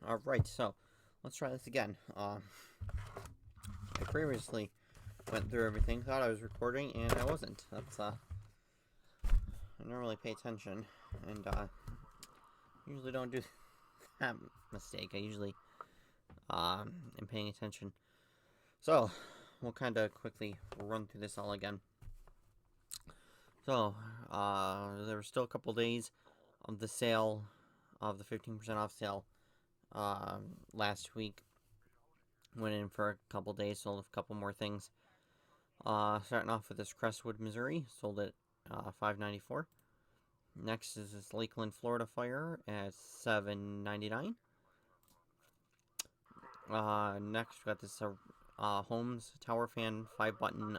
Alright, so let's try this again. I previously went through everything, thought I was recording, and I wasn't. I don't really pay attention, and usually don't do that mistake. I usually am paying attention. So, we'll kind of quickly run through this all again. So, there were still a couple days of the sale, of the 15% off sale, last week. Went in for a couple days, sold a couple more things. Starting off with this Crestwood, Missouri, sold it $5.94. Next is this Lakeland, Florida fire at $7.99. Next we got this Holmes Tower Fan 5-button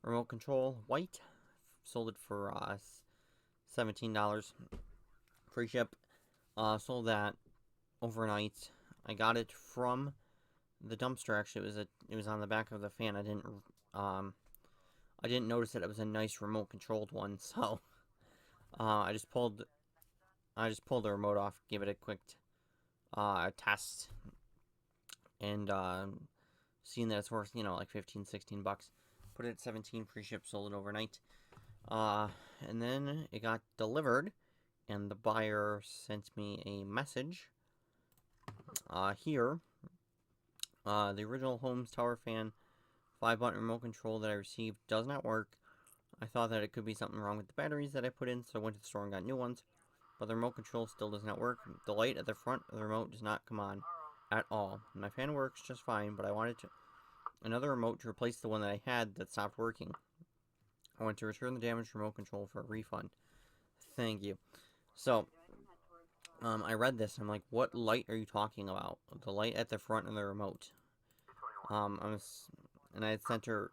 remote control white. Sold it for $17. Free ship. Sold that overnight. I got it from the dumpster. Actually, it was on the back of the fan. I didn't notice that it was a nice remote controlled one, so I just pulled the remote off, gave it a quick test, and seeing that it's worth like 15-16 bucks, put it at 17. Free ship. Sold it overnight, and then it got delivered, and the buyer sent me a message here. The original Holmes Tower Fan 5-button remote control that I received does not work. I thought that it could be something wrong with the batteries that I put in, so I went to the store and got new ones. But the remote control still does not work. The light at the front of the remote does not come on at all. My fan works just fine, but I wanted another remote to replace the one that I had that stopped working. I want to return the damaged remote control for a refund. Thank you. So, I read this, and I'm like, what light are you talking about? The light at the front of the remote. And I had sent her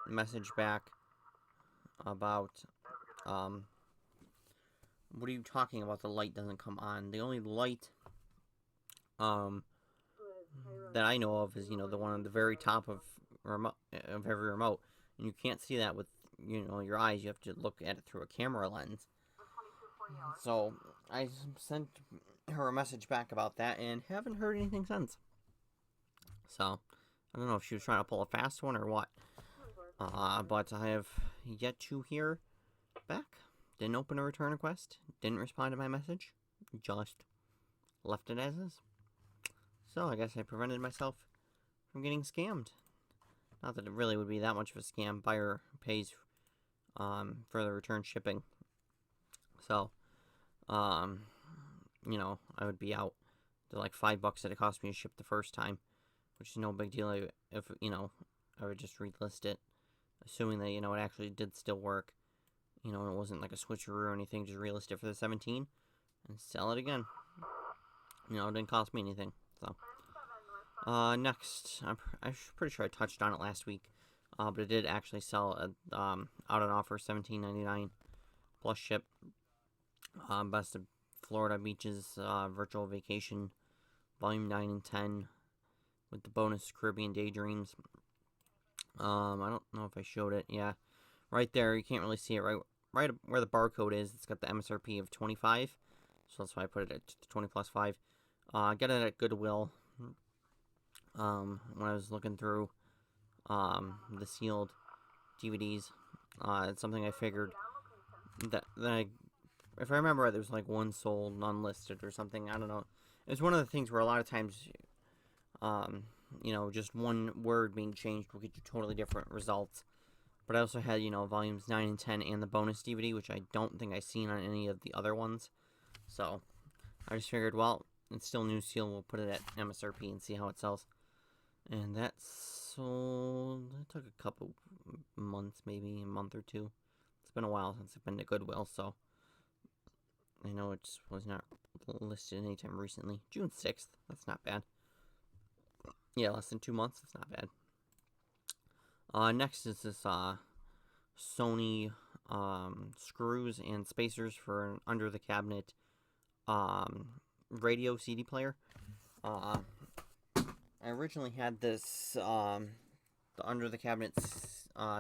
message back about, what are you talking about? The light doesn't come on. The only light, that I know of is, the one on the very top of every remote. And you can't see that with, your eyes. You have to look at it through a camera lens. So, I sent her a message back about that and haven't heard anything since. So, I don't know if she was trying to pull a fast one or what. But I have yet to hear back. Didn't open a return request. Didn't respond to my message. Just left it as is. So, I guess I prevented myself from getting scammed. Not that it really would be that much of a scam. Buyer pays for the return shipping. So, I would be out to like $5 that it cost me to ship the first time, which is no big deal. If I would just relist it, assuming that it actually did still work. And it wasn't like a switcheroo or anything. Just relist it for the 17 and sell it again. It didn't cost me anything. So, next, I'm pretty sure I touched on it last week, but it did actually sell out on offer, $17.99 plus ship. Best of Florida Beaches Virtual Vacation, Volume 9 and 10, with the bonus Caribbean Daydreams. I don't know if I showed it. Yeah, right there. You can't really see it. Right where the barcode is, it's got the MSRP of 25. So that's why I put it at 20 plus 5. I got it at Goodwill. When I was looking through the sealed DVDs, it's something I figured that if I remember right, there was like one sold, none listed or something. I don't know. It's one of the things where a lot of times, just one word being changed will get you totally different results. But I also had, volumes 9 and 10 and the bonus DVD, which I don't think I've seen on any of the other ones. So, I just figured, well, it's still new seal. We'll put it at MSRP and see how it sells. And that sold. It took a couple months, maybe a month or two. It's been a while since I've been to Goodwill, so I know it was not listed anytime recently. June 6th. That's not bad. Yeah, less than 2 months. That's not bad. Next is this Sony screws and spacers for an under the cabinet radio CD player. I originally had this the under the cabinet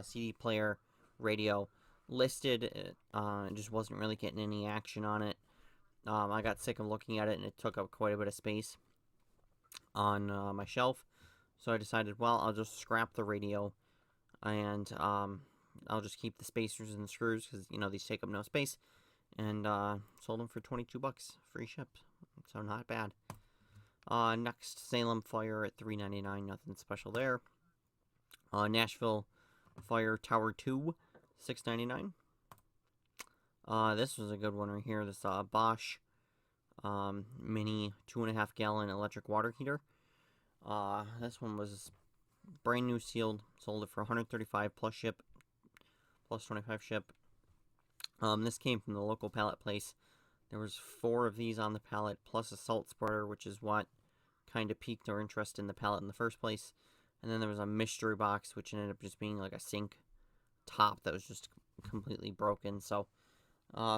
CD player radio listed. It just wasn't really getting any action on it. I got sick of looking at it, and it took up quite a bit of space on my shelf. So I decided, well, I'll just scrap the radio, and I'll just keep the spacers and the screws, because, you know, these take up no space. And sold them for 22 bucks, free ship. So not bad. Next, Salem Fire at $3.99, nothing special there. Nashville Fire Tower 2, $6.99. This was a good one right here. This Bosch mini 2.5 gallon electric water heater. This one was brand new sealed. Sold it for $135 plus ship, plus 25 ship. This came from the local pallet place. There was 4 of these on the pallet, plus a salt spreader, which is what kind of piqued our interest in the pallet in the first place. And then there was a mystery box, which ended up just being like a sink top that was just completely broken. So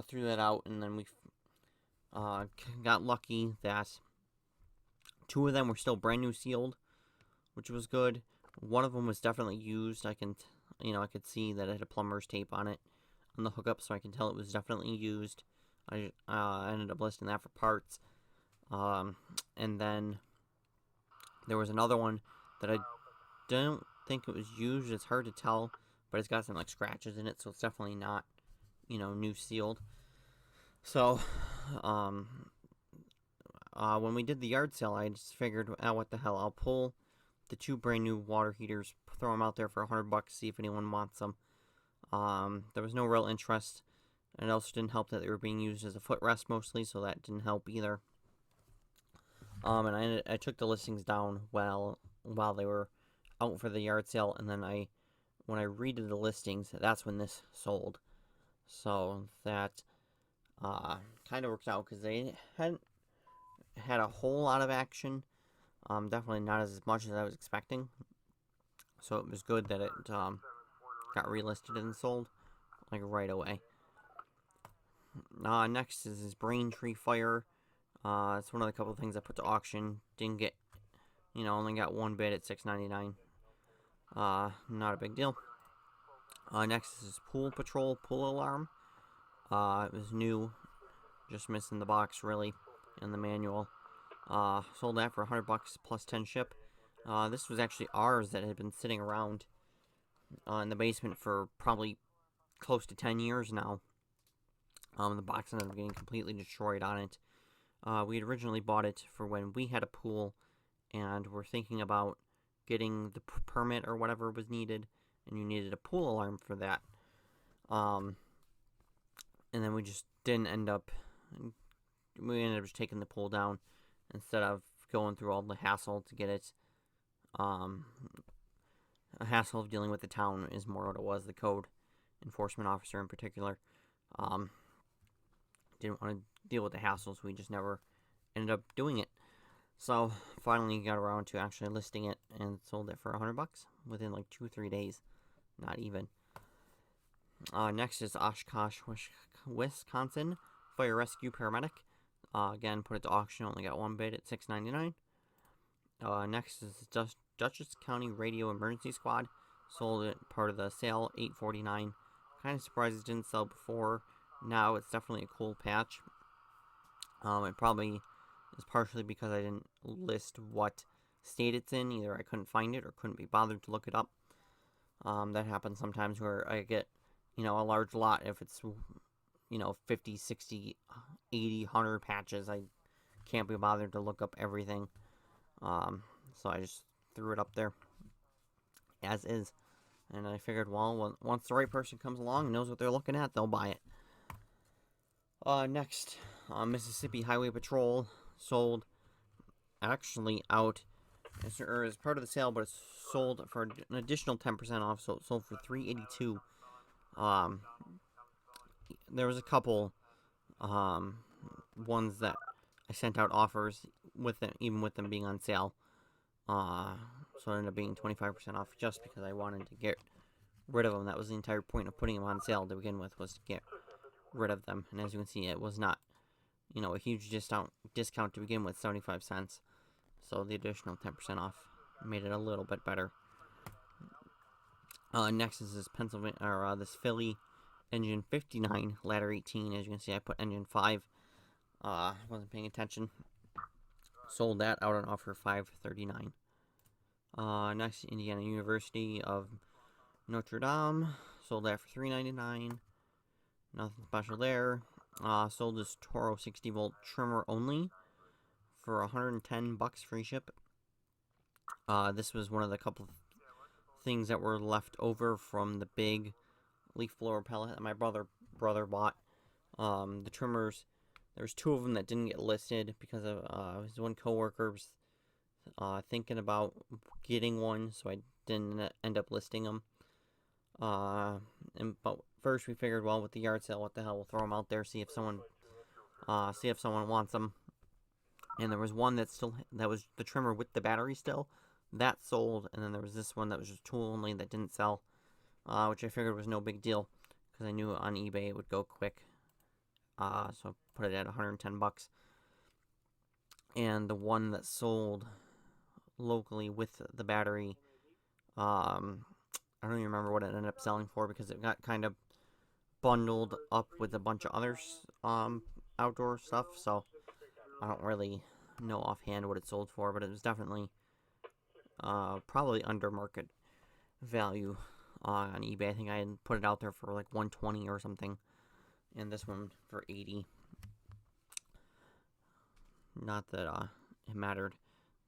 threw that out, and then we got lucky that 2 of them were still brand new sealed, which was good. One of them was definitely used. I could see that it had a plumber's tape on it on the hookup, so I can tell it was definitely used. I ended up listing that for parts. And then there was another one that I don't think it was used. It's hard to tell, but it's got some like scratches in it, so it's definitely not, new sealed. So, when we did the yard sale, I just figured, what the hell, I'll pull the 2 brand new water heaters, throw them out there for $100, see if anyone wants them. There was no real interest, and it also didn't help that they were being used as a footrest mostly, so that didn't help either. And I took the listings down while they were out for the yard sale, and then when I redid the listings, that's when this sold. So that kind of worked out, because they hadn't had a whole lot of action. Definitely not as much as I was expecting. So it was good that it got relisted and sold like right away. Next is this Braintree Fire. It's one of the couple of things I put to auction. Didn't get, only got 1 bid at $6.99. Not a big deal. Next is Pool Patrol Pool Alarm. It was new, just missing the box really, and the manual. Sold that for $100 plus 10 ship. This was actually ours that had been sitting around in the basement for probably close to 10 years now. The box ended up getting completely destroyed on it. We had originally bought it for when we had a pool, and were thinking about getting the permit or whatever was needed, and you needed a pool alarm for that. And then we just didn't end up. We ended up just taking the pool down instead of going through all the hassle to get it. A hassle of dealing with the town is more what it was, the code enforcement officer in particular. Didn't want to deal with the hassle, so we just never ended up doing it. So finally got around to actually listing it and sold it for $100 within like 2-3 days. Not even. Next is Oshkosh, Wisconsin Fire Rescue Paramedic. Again, put it to auction, only got 1 bid at $6.99. Next is Dutchess County Radio Emergency Squad. Sold it part of the sale, $8.49. Kind of surprised it didn't sell before. Now it's definitely a cool patch. It probably is partially because I didn't list what state it's in. Either I couldn't find it or couldn't be bothered to look it up. That happens sometimes where I get, a large lot. If it's, 50, 60, 80, 100 patches, I can't be bothered to look up everything. So I just threw it up there as is. And I figured, well, once the right person comes along and knows what they're looking at, they'll buy it. Next, Mississippi Highway Patrol sold actually out as part of the sale, but it's sold for an additional 10% off, so it sold for $3.82. There was a couple ones that I sent out offers with them, even with them being on sale. So it ended up being 25% off just because I wanted to get rid of them. That was the entire point of putting them on sale to begin with, was to get rid of them. And as you can see, it was not, a huge discount to begin with, 75 cents. So the additional 10% off made it a little bit better. Next is this this Philly engine 59 ladder 18. As you can see, I put engine 5 Wasn't paying attention. Sold that out on offer $5.39. Next, Indiana University of Notre Dame. Sold that for $3.99. Nothing special there. Sold this Toro 60 volt trimmer only for $110 free ship. This was one of the couple things that were left over from the big leaf blower pellet that my brother bought. The trimmers, there's two of them that didn't get listed because of his one coworker was thinking about getting one, so I didn't end up listing them. But first we figured, well, with the yard sale, what the hell, we'll throw them out there, see if someone wants them. And there was one that was the trimmer with the battery still. That sold, and then there was this one that was just tool only that didn't sell, which I figured was no big deal because I knew on eBay it would go quick. So I put it at $110. And the one that sold locally with the battery, I don't even remember what it ended up selling for because it got kind of bundled up with a bunch of other outdoor stuff. So I don't really know offhand what it sold for, but it was definitely probably under market value on eBay. I think I had put it out there for like $120 or something, and this one for $80. Not that it mattered.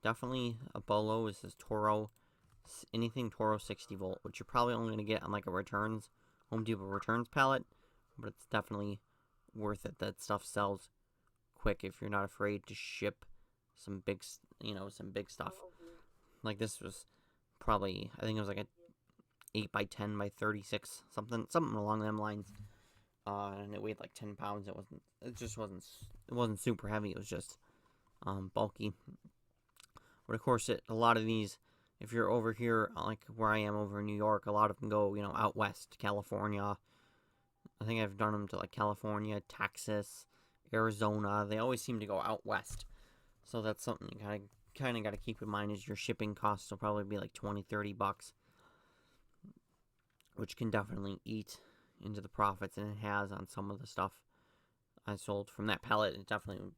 Definitely a bolo is this Toro, anything Toro 60 volt, which you're probably only going to get on like a Home Depot returns pallet, but it's definitely worth it. That stuff sells quick if you're not afraid to ship some big stuff. Like this was probably, I think it was like a 8x10 by 36, something along them lines. And it weighed like 10 pounds. It wasn't super heavy. It was just bulky. But of course, a lot of these, if you're over here, like where I am over in New York, a lot of them go, out west, California. I think I've done them to like California, Texas, Arizona. They always seem to go out west. So that's something you kind of got to keep in mind, is your shipping costs will probably be like $20-$30, which can definitely eat into the profits, and it has on some of the stuff I sold from that pallet. It definitely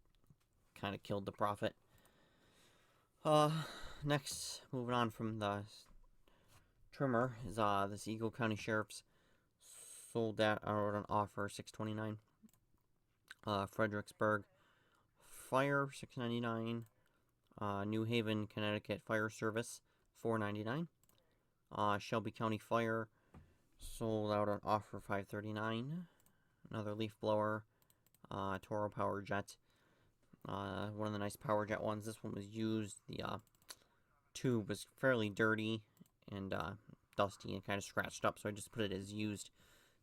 kind of killed the profit. Next, moving on from the trimmer, is this Eagle County Sheriff's. Sold that out on offer $6.29. Fredericksburg Fire $6.99. New Haven, Connecticut Fire Service $4.99. Shelby County Fire sold out on offer $5.39. Another leaf blower, Toro Power Jet. One of the nice Power Jet ones. This one was used. The tube was fairly dirty and dusty and kind of scratched up, so I just put it as used.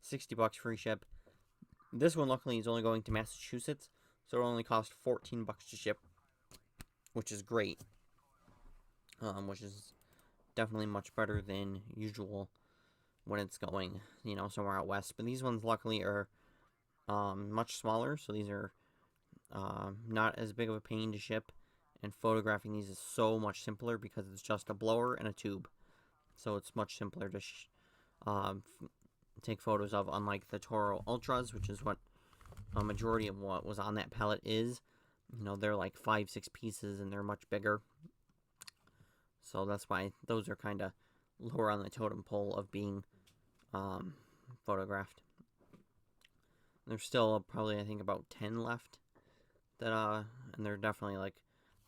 $60 free ship. This one, luckily, is only going to Massachusetts, so it only cost $14 to ship, which is great. Which is definitely much better than usual when it's going, somewhere out west. But these ones, luckily, are much smaller, so these are not as big of a pain to ship. And photographing these is so much simpler because it's just a blower and a tube. So it's much simpler to take photos of, unlike the Toro Ultras, which is what a majority of what was on that pallet is. They're like 5-6 pieces and they're much bigger. So that's why those are kind of lower on the totem pole of being photographed. There's still probably, I think, about 10 left that and they're definitely like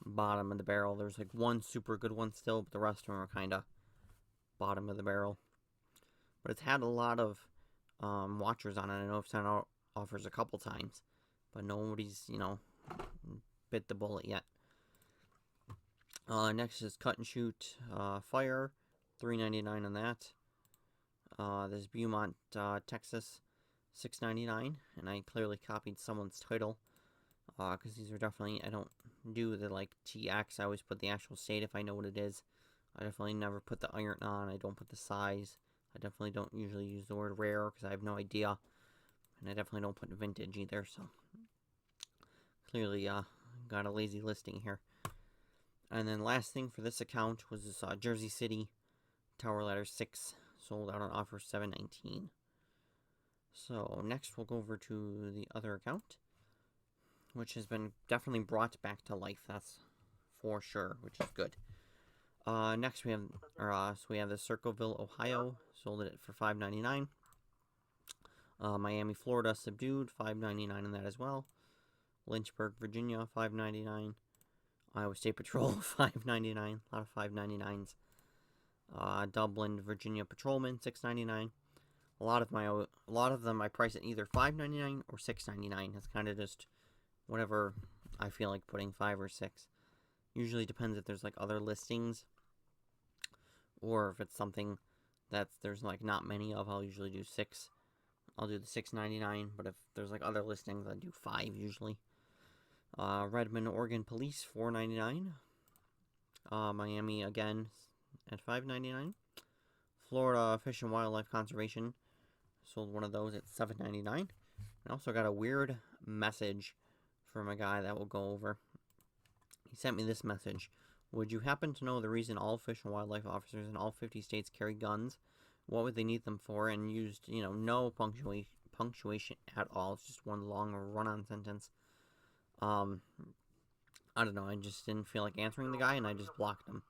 bottom of the barrel. There's like one super good one still, but the rest of them are kind of bottom of the barrel. But it's had a lot of watchers on it. I know I've sent out offers a couple times, but nobody's, bit the bullet yet. Next is Cut and Shoot Fire, $3.99 on that. This Beaumont, Texas, $6.99, and I clearly copied someone's title, because these are definitely, I don't do the like TX. I always put the actual state if I know what it is. I definitely never put the iron on. I don't put the size. I definitely don't usually use the word rare because I have no idea. And I definitely don't put vintage either, so clearly got a lazy listing here. And then last thing for this account was this Jersey City Tower Ladder 6, sold out on offer $7.19. So next we'll go over to the other account, which has been definitely brought back to life. That's for sure, which is good. Next we have the Circleville, Ohio, sold it for $5.99. Miami, Florida, subdued, $5.99 in that as well. Lynchburg, Virginia, $5.99. Iowa State Patrol, $5.99. A lot of $5.99s. Dublin, Virginia Patrolman, $6.99. A lot of them I price at either $5.99 or $6.99. It's kind of just whatever I feel like putting 5 or 6. Usually depends if there's like other listings, or if it's something that there's like not many of. I'll usually do 6. I'll do the $6.99, but if there's like other listings, I do 5 usually. Redmond, Oregon Police, $4.99. Miami again at $5.99. Florida Fish and Wildlife Conservation, sold one of those at $7.99. I also got a weird message from a guy that we'll go over. He sent me this message. Would you happen to know the reason all fish and wildlife officers in all 50 states carry guns? What would they need them for? And used, no punctuation at all. It's just one long run-on sentence. I don't know. I just didn't feel like answering the guy, and I just blocked him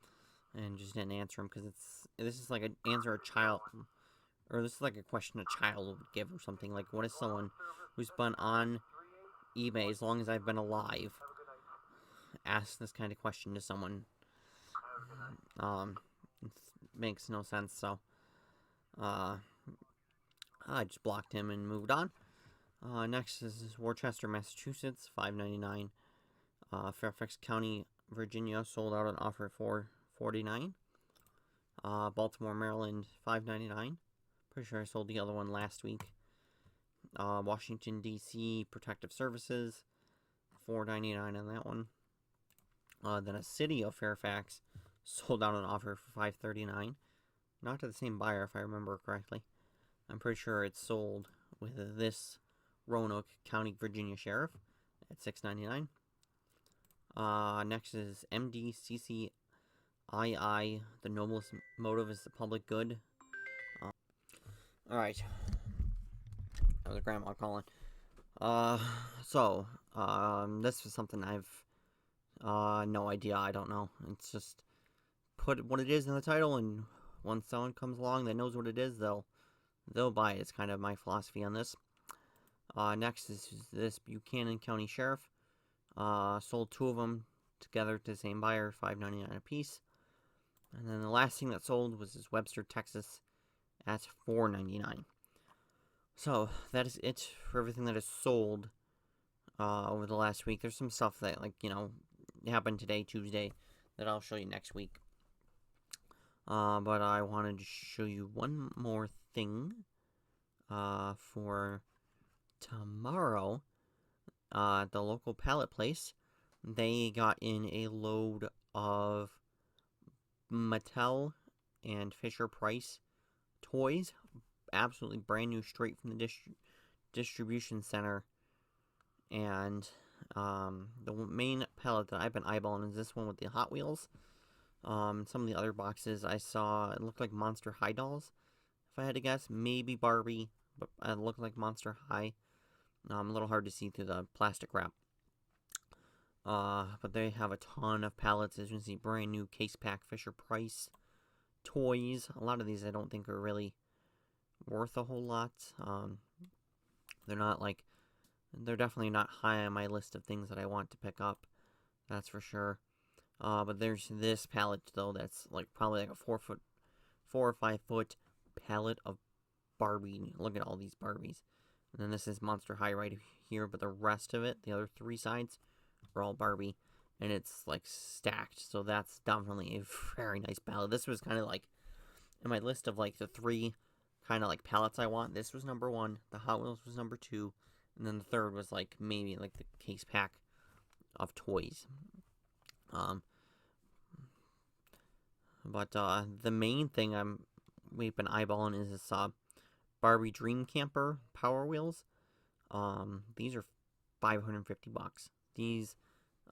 and just didn't answer him, because this is like an answer a child, or this is like a question a child would give or something. Like, what is someone who's been on eBay as long as I've been alive ask this kind of question to someone? It makes no sense. So I just blocked him and moved on. Next is Worcester, Massachusetts, $5.99. Fairfax County, Virginia, sold out an offer for $4.49. Baltimore, Maryland, $5.99. Pretty sure I sold the other one last week. Washington, D.C., Protective Services, $4.99 on that one. Then a city of Fairfax sold out an offer for $5.39. Not to the same buyer, if I remember correctly. I'm pretty sure it's sold with this Roanoke County, Virginia Sheriff at $6.99. Next is MDCCII, the noblest motive is the public good. Alright. That was Grandma calling. This was something I've no idea. I don't know. It's just put what it is in the title, and once someone comes along that knows what it is, they'll buy it. It's kind of my philosophy on this. Next is this Buchanan County Sheriff. Sold 2 of them together to the same buyer, $5.99 a piece. And then the last thing that sold was this Webster, Texas, at $4.99. So that is it for everything that is sold over the last week. There's some stuff that, happened today, Tuesday, that I'll show you next week. But I wanted to show you one more thing for tomorrow. The local pallet place, they got in a load of Mattel and Fisher-Price toys, absolutely brand new, straight from the distribution center. And the main pallet that I've been eyeballing is this one with the Hot Wheels. Some of the other boxes I saw, it looked like Monster High dolls, if I had to guess. Maybe Barbie, but it looked like Monster High. A little hard to see through the plastic wrap. But they have a ton of pallets. As you can see, brand new case pack Fisher-Price toys. A lot of these I don't think are really worth a whole lot. They're definitely not high on my list of things that I want to pick up. That's for sure. But there's this pallet, though, that's probably like a 4 or 5 foot pallet of Barbie. Look at all these Barbies. And then this is Monster High right here, but the rest of it, the other 3 sides, are all Barbie. And it's stacked, so that's definitely a very nice pallet. This was kind of in my list of the 3 kind of pallets I want. This was number 1, the Hot Wheels was number 2, and then the third was maybe the case pack of toys. But the main thing we've been eyeballing is this Barbie Dream Camper Power Wheels. These are $550. These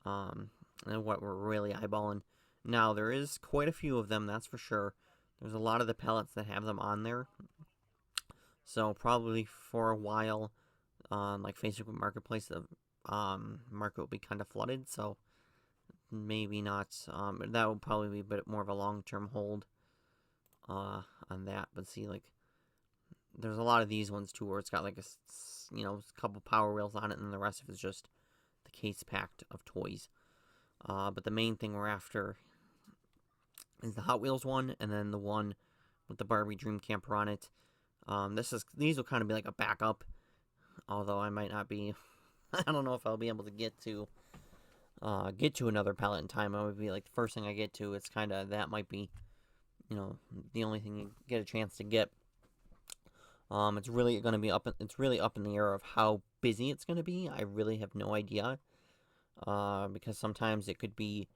are what we're really eyeballing. Now, there is quite a few of them, that's for sure. There's a lot of the pellets that have them on there. So probably for a while, Facebook Marketplace, market will be kind of flooded, so maybe not. That will probably be a bit more of a long-term hold on that. But see, like, there's a lot of these ones too where it's got like a couple Power Wheels on it, and then the rest of it is just the case packed of toys. But the main thing we're after is the Hot Wheels one, and then the one with the Barbie Dream Camper on it. These will kind of be like a backup, although I might not be. I don't know if I'll be able to get to another pallet in time. It would be like the first thing I get to. It's kind of, that might be, the only thing you get a chance to get. It's really going to be it's really up in the air of how busy it's going to be. I really have no idea. Because sometimes it could be,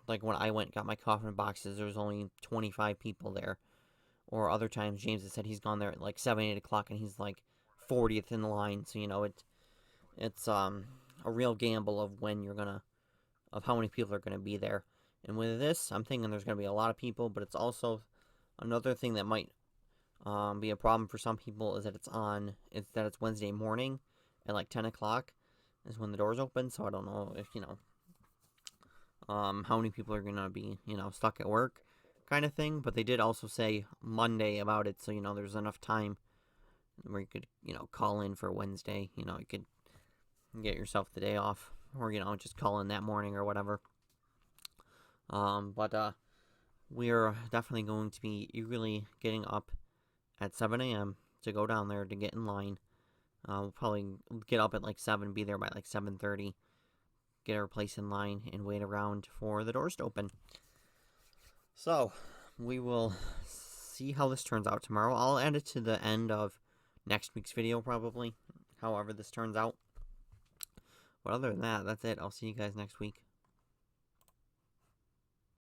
like when I went and got my coffin boxes, there was only 25 people there. Or other times, James has said he's gone there at like 7, 8 o'clock, and he's like 40th in the line. So, it's a real gamble of of how many people are gonna be there. And with this, I'm thinking there's gonna be a lot of people, but it's also another thing that might be a problem for some people is that it's Wednesday morning at like 10 o'clock is when the doors open. So I don't know if how many people are gonna be stuck at work, kind of thing. But they did also say Monday about it, so there's enough time where you could call in for Wednesday. You could get yourself the day off, or just call in that morning or whatever. But we're definitely going to be eagerly getting up at 7 a.m. to go down there to get in line. We'll probably get up at like 7, be there by like 7:30, get our place in line, and wait around for the doors to open. So, we will see how this turns out tomorrow. I'll add it to the end of next week's video, probably, however this turns out. But other than that, that's it. I'll see you guys next week.